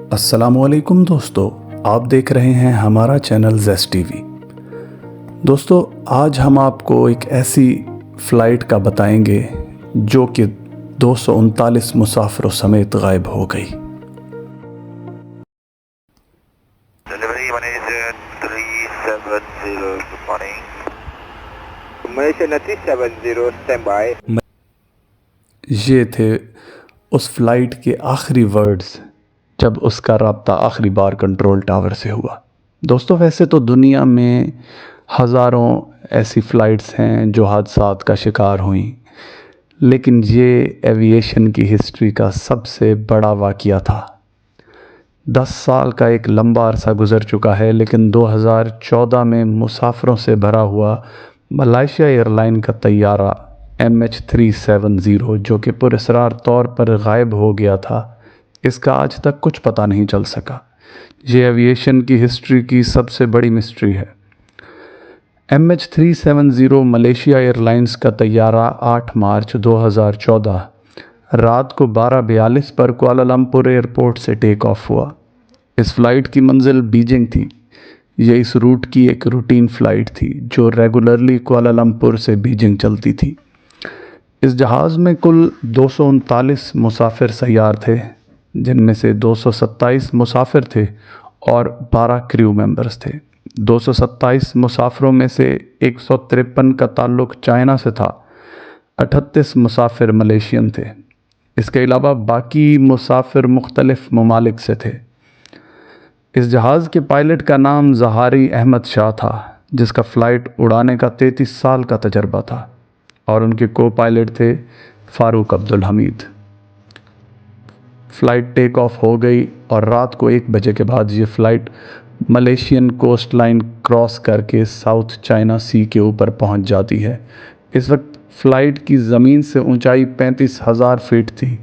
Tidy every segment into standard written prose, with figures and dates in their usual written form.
अस्सलामुअलैकुम दोस्तों, आप देख रहे हैं हमारा चैनल ज़ेस्ट टीवी। दोस्तों, आज हम आपको एक ऐसी फ़्लाइट का बताएंगे जो कि 239 मुसाफिरों समेत गायब हो गई। Delivery Malaysia 370, good morning. Malaysia 370, stand by. ये थे उस फ़्लाइट के आखिरी वर्ड्स जब उसका रब्ता आखिरी बार कंट्रोल टावर से हुआ। दोस्तों, वैसे तो दुनिया में हज़ारों ऐसी फ़्लाइट्स हैं जो हादसात का शिकार हुई, लेकिन ये एविएशन की हिस्ट्री का सबसे बड़ा वाक़या था। 10 साल का एक लंबा अरसा गुज़र चुका है, लेकिन 2014 में मुसाफिरों से भरा हुआ मलेशिया एयरलाइन का तैयारा MH370 जो कि पुरअसरार तौर पर गायब हो गया था, इसका आज तक कुछ पता नहीं चल सका। ये एविएशन की हिस्ट्री की सबसे बड़ी मिस्ट्री है। MH370 मलेशिया एयरलाइंस का तैयारा 8 मार्च 2014 रात को 12:42 पर कुआलालंपुर एयरपोर्ट से टेक ऑफ हुआ। इस फ़्लाइट की मंजिल बीजिंग थी। ये इस रूट की एक रूटीन फ़्लाइट थी जो रेगुलरली कुआलालंपुर से बीजिंग चलती थी। इस जहाज़ में कुल 239 मुसाफिर सैयार थे, जिनमें से 227 मुसाफिर थे और 12 क्रू मेंबर्स थे। 227 मुसाफिरों में से 153 का ताल्लुक़ चाइना से था, 38 मुसाफिर मलेशियन थे। इसके अलावा बाकी मुसाफिर मुख्तलिफ ममालिक से थे। इस जहाज़ के पायलट का नाम ज़हारी अहमद शाह था, जिसका फ़्लाइट उड़ाने का 33 साल का तजर्बा था, और उनके को पायलट थे Farooq Abdul Hameed. Flight take off हो गई और रात को 1 बजे के बाद ये flight Malaysian coast line cross करके साउथ चाइना सी के ऊपर पहुंच जाती है। इस वक्त फ़्लाइट की ज़मीन से ऊंचाई 35,000 फीट थी।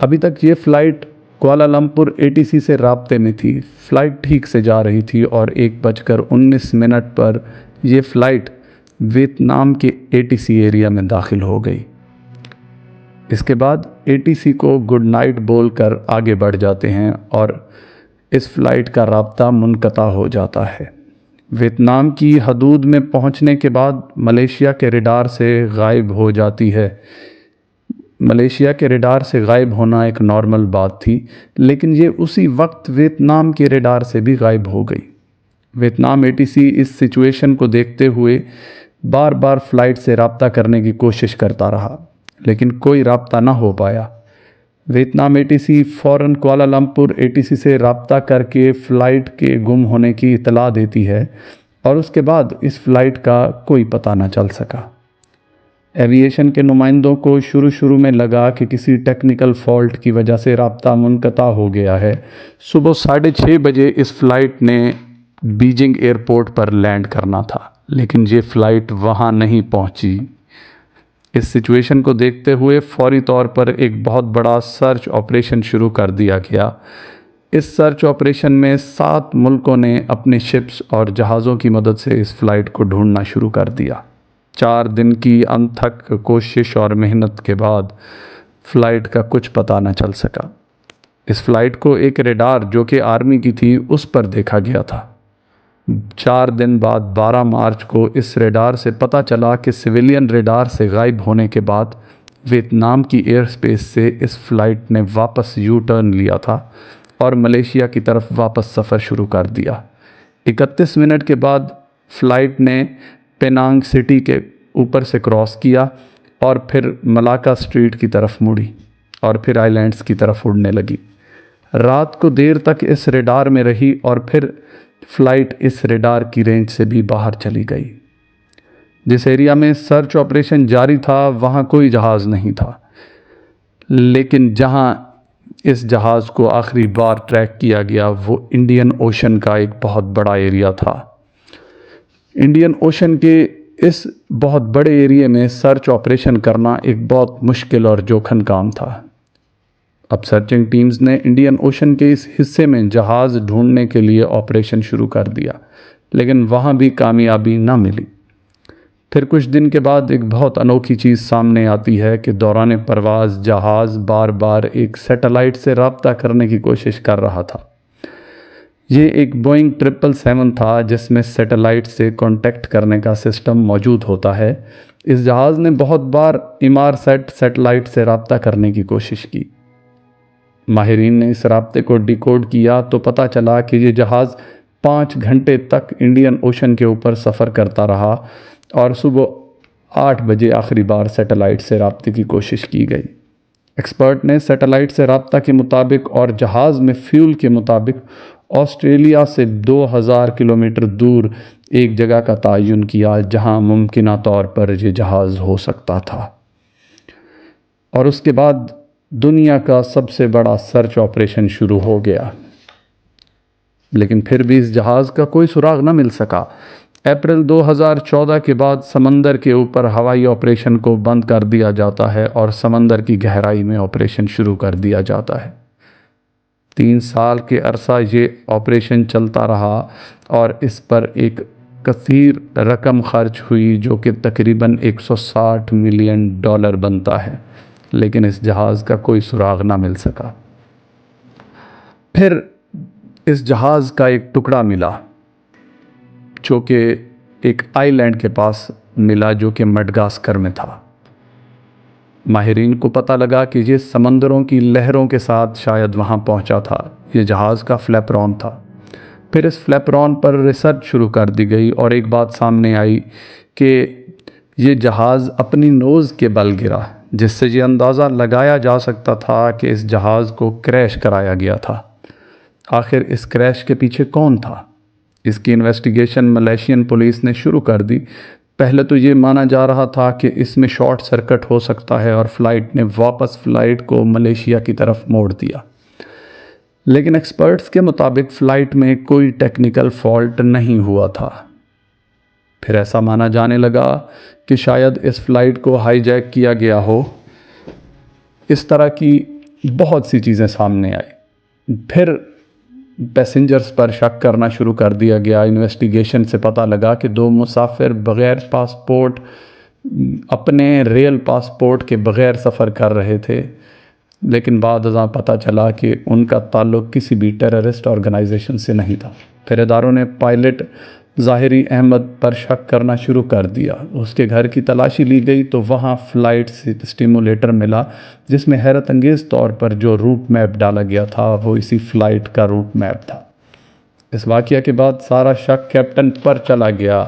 अभी तक ये फ़्लाइट कुआलालंपुर ATC से राब्ते में थी। फ़्लाइट ठीक से जा रही थी और 1:19 पर यह फ़्लाइट वियतनाम के ATC एरिया में दाखिल हो गई। इसके बाद ATC को गुड नाइट बोलकर आगे बढ़ जाते हैं और इस फ़्लाइट का राब्ता मुनक़ता हो जाता है। वियतनाम की हदूद में पहुंचने के बाद मलेशिया के रडार से गायब हो जाती है। मलेशिया के रडार से गायब होना एक नॉर्मल बात थी, लेकिन ये उसी वक्त वियतनाम के रडार से भी गायब हो गई। वियतनाम ATC इस सिचुएशन को देखते हुए बार बार फ़्लाइट से रब्ता करने की कोशिश करता रहा, लेकिन कोई रब्ता ना हो पाया। वियतनाम ATC फ़ौरन कुआलालंपुर ATC से रब्ता करके फ़्लाइट के गुम होने की इतला देती है, और उसके बाद इस फ़्लाइट का कोई पता न चल सका। एविएशन के नुमाइंदों को शुरू में लगा कि किसी टेक्निकल फ़ॉल्ट की वजह से रब्ता मुनक़ता हो गया है। सुबह 6:30 बजे इस फ़्लाइट ने बीजिंग एयरपोर्ट पर लैंड करना था, लेकिन ये फ़्लाइट वहाँ नहीं पहुँची। इस सिचुएशन को देखते हुए फौरी तौर पर एक बहुत बड़ा सर्च ऑपरेशन शुरू कर दिया गया। इस सर्च ऑपरेशन में 7 मुल्कों ने अपने शिप्स और जहाज़ों की मदद से इस फ़्लाइट को ढूंढना शुरू कर दिया। 4 दिन की अनथक कोशिश और मेहनत के बाद फ़्लाइट का कुछ पता न चल सका। इस फ़्लाइट को एक रडार जो कि आर्मी की थी उस पर देखा गया था। 4 दिन बाद 12 मार्च को इस रडार से पता चला कि सिविलियन रडार से गायब होने के बाद वियतनाम की एयर स्पेस से इस फ़्लाइट ने वापस यू टर्न लिया था और मलेशिया की तरफ वापस सफ़र शुरू कर दिया। 31 मिनट के बाद फ़्लाइट ने पेनांग सिटी के ऊपर से क्रॉस किया और फिर मलाका स्ट्रीट की तरफ मुड़ी और फिर आइलैंड्स की तरफ उड़ने लगी। रात को देर तक इस रडार में रही और फिर फ़्लाइट इस रडार की रेंज से भी बाहर चली गई। जिस एरिया में सर्च ऑपरेशन जारी था वहाँ कोई जहाज़ नहीं था, लेकिन जहाँ इस जहाज़ को आखिरी बार ट्रैक किया गया वो इंडियन ओशन का एक बहुत बड़ा एरिया था। इंडियन ओशन के इस बहुत बड़े एरिया में सर्च ऑपरेशन करना एक बहुत मुश्किल और जोखिम काम था। अब सर्चिंग टीम्स ने इंडियन ओशन के इस हिस्से में जहाज़ ढूंढने के लिए ऑपरेशन शुरू कर दिया, लेकिन वहाँ भी कामयाबी न मिली। پھر کچھ دن کے بعد ایک بہت انوکھی چیز سامنے آتی ہے کہ دوران پرواز جہاز بار بار ایک سیٹلائٹ سے رابطہ کرنے کی کوشش کر رہا تھا۔ یہ ایک بوئنگ 777 تھا جس میں سیٹلائٹ سے کانٹیکٹ کرنے کا سسٹم موجود ہوتا ہے۔ اس جہاز نے بہت بار انمارسیٹ سیٹلائٹ سے رابطہ کرنے کی کوشش کی۔ ماہرین نے اس رابطے کو ڈیکوڈ کیا تو پتہ چلا کہ یہ جہاز 5 گھنٹے تک انڈین اوشن کے اوپر سفر کرتا رہا اور صبح 8 بجے آخری بار سیٹلائٹ سے رابطے کی کوشش کی گئی۔ ایکسپرٹ نے سیٹلائٹ سے رابطہ کے مطابق اور جہاز میں فیول کے مطابق آسٹریلیا سے 2000 کلومیٹر دور ایک جگہ کا تعین کیا جہاں ممکنہ طور پر یہ جہاز ہو سکتا تھا، اور اس کے بعد دنیا کا سب سے بڑا سرچ آپریشن شروع ہو گیا۔ لیکن پھر بھی اس جہاز کا کوئی سراغ نہ مل سکا۔ اپریل 2014 کے بعد سمندر کے اوپر ہوائی آپریشن کو بند کر دیا جاتا ہے اور سمندر کی گہرائی میں آپریشن شروع کر دیا جاتا ہے۔ 3 سال کے عرصہ یہ آپریشن چلتا رہا اور اس پر ایک کثیر رقم خرچ ہوئی جو کہ تقریباً $160 ملین بنتا ہے، لیکن اس جہاز کا کوئی سراغ نہ مل سکا۔ پھر اس جہاز کا ایک ٹکڑا ملا جو کہ ایک آئی لینڈ کے پاس ملا جو کہ مڈغاسکر میں تھا۔ ماہرین کو پتہ لگا کہ یہ سمندروں کی لہروں کے ساتھ شاید وہاں پہنچا تھا۔ یہ جہاز کا فلیپرون تھا۔ پھر اس فلیپرون پر ریسرچ شروع کر دی گئی اور ایک بات سامنے آئی کہ یہ جہاز اپنی نوز کے بل گرا، جس سے یہ اندازہ لگایا جا سکتا تھا کہ اس جہاز کو کریش کرایا گیا تھا۔ آخر اس کریش کے پیچھے کون تھا؟ اس کی انویسٹیگیشن ملیشین پولیس نے شروع کر دی۔ پہلے تو یہ مانا جا رہا تھا کہ اس میں شارٹ سرکٹ ہو سکتا ہے اور فلائٹ نے واپس فلائٹ کو ملیشیا کی طرف موڑ دیا، لیکن ایکسپرٹس کے مطابق فلائٹ میں کوئی ٹیکنیکل فالٹ نہیں ہوا تھا۔ پھر ایسا مانا جانے لگا کہ شاید اس فلائٹ کو ہائی جیک کیا گیا ہو۔ اس طرح کی بہت سی چیزیں سامنے آئی۔ پھر پیسنجرز پر شک کرنا شروع کر دیا گیا۔ انویسٹیگیشن سے پتہ لگا کہ 2 مسافر بغیر پاسپورٹ، اپنے ریل پاسپورٹ کے بغیر سفر کر رہے تھے، لیکن بعد ازاں پتہ چلا کہ ان کا تعلق کسی بھی ٹیررسٹ آرگنائزیشن سے نہیں تھا۔ پھر اداروں نے پائلٹ ظاہری احمد پر شک کرنا شروع کر دیا۔ اس کے گھر کی تلاشی لی گئی تو وہاں فلائٹ سٹیمولیٹر ملا جس میں حیرت انگیز طور پر جو روٹ میپ ڈالا گیا تھا وہ اسی فلائٹ کا روٹ میپ تھا۔ اس واقعہ کے بعد سارا شک کیپٹن پر چلا گیا،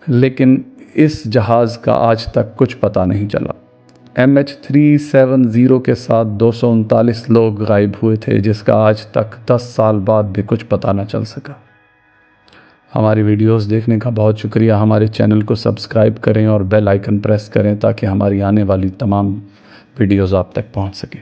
لیکن اس جہاز کا آج تک کچھ پتہ نہیں چلا۔ MH370 کے ساتھ 239 لوگ غائب ہوئے تھے، جس کا آج تک 10 سال بعد بھی کچھ پتہ نہ چل سکا۔ ہماری ویڈیوز دیکھنے کا بہت شکریہ۔ ہمارے چینل کو سبسکرائب کریں اور بیل آئیکن پریس کریں تاکہ ہماری آنے والی تمام ویڈیوز آپ تک پہنچ سکیں۔